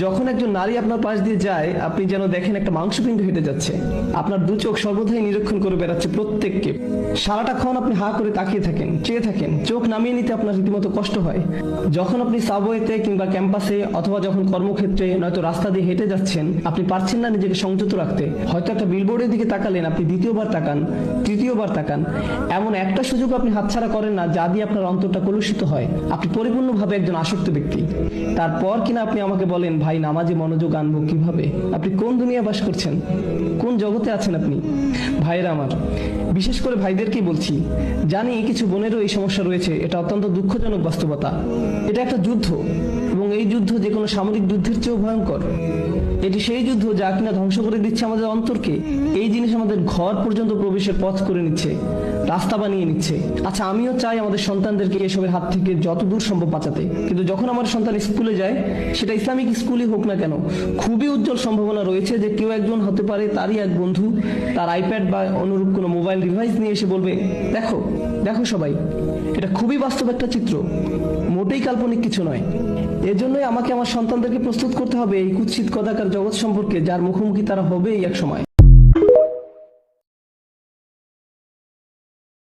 যখন একজন নারী আপনার পাশ দিয়ে যায়, আপনি যেন দেখেন একটা মাংসপিণ্ড হেঁটে যাচ্ছে। আপনার দু চোখ সর্বদাই নিরীক্ষণ করে বেড়াচ্ছে প্রত্যেককে। সারাটাক্ষণ আপনি হা করে তাকিয়ে থাকেন, চেয়ে থাকেন, চোখ নামিয়ে নিতে আপনার রীতিমতো কষ্ট হয়। যখন আপনি সাবওয়েতে কিংবা ক্যাম্পাসে অথবা যখন কর্মক্ষেত্রে নয়তো রাস্তা দিয়ে হেঁটে যাচ্ছেন, আপনি পারছেন না নিজেকে সংযত রাখতে। হয়তো একটা বিলবোর্ডের দিকে তাকালেন, আপনি দ্বিতীয়বার তাকান, তৃতীয়বার তাকান। এমন একটা সুযোগ আপনি হাতছাড়া করেন না যা দিয়ে আপনার অন্তরটা কলুষিত হয়। আপনি পরিপূর্ণভাবে একজন আসক্ত ব্যক্তি। তারপর কিনা আপনি আমাকে বলেন, ভাই নামাজে মনোযোগ আনবো কিভাবে? আপনি কোন দুনিয়া বাস করছেন? কোন জগতে আছেন আপনি? ভাইরা আমার, বিশেষ করে ভাইদেরকেই বলছি, জানি কিছু বোনেরও এই সমস্যা রয়েছে। এটা অত্যন্ত দুঃখজনক বাস্তবতা। এটা একটা যুদ্ধ, এবং এই যুদ্ধ যে কোনো সামরিক যুদ্ধের চেয়েও ভয়ঙ্কর। এটি সেই যুদ্ধ যা কিনা ধ্বংস করে দিচ্ছে আমাদের অন্তরকে। এই জিনিস আমাদের ঘর পর্যন্ত প্রবেশের পথ করে নিচ্ছে, রাস্তা বানিয়ে নিচ্ছে। আচ্ছা, আমিও চাই আমাদের সন্তানদেরকে এসবের হাত থেকে যত দূর সম্ভব বাঁচাতে, কিন্তু যখন আমার সন্তান স্কুলে যায়, সেটা ইসলামিক স্কুলই হোক না কেন, খুবই উজ্জ্বল সম্ভাবনা রয়েছে যে কেউ একজন হতে পারে তারই এক বন্ধু তার আইপ্যাড বা অনুরূপ কোনো মোবাইল ডিভাইস নিয়ে এসে বলবে, দেখো দেখো সবাই। এটা খুবই বাস্তব একটা চিত্র, মোটেই কাল্পনিক কিছু নয়। এজন্যই আমাকে আমার সন্তানদেরকে প্রস্তুত করতে হবে এই কুৎসিত কদাকার জগৎ সম্পর্কে, যার মুখোমুখি তারা হবেই এক সময়।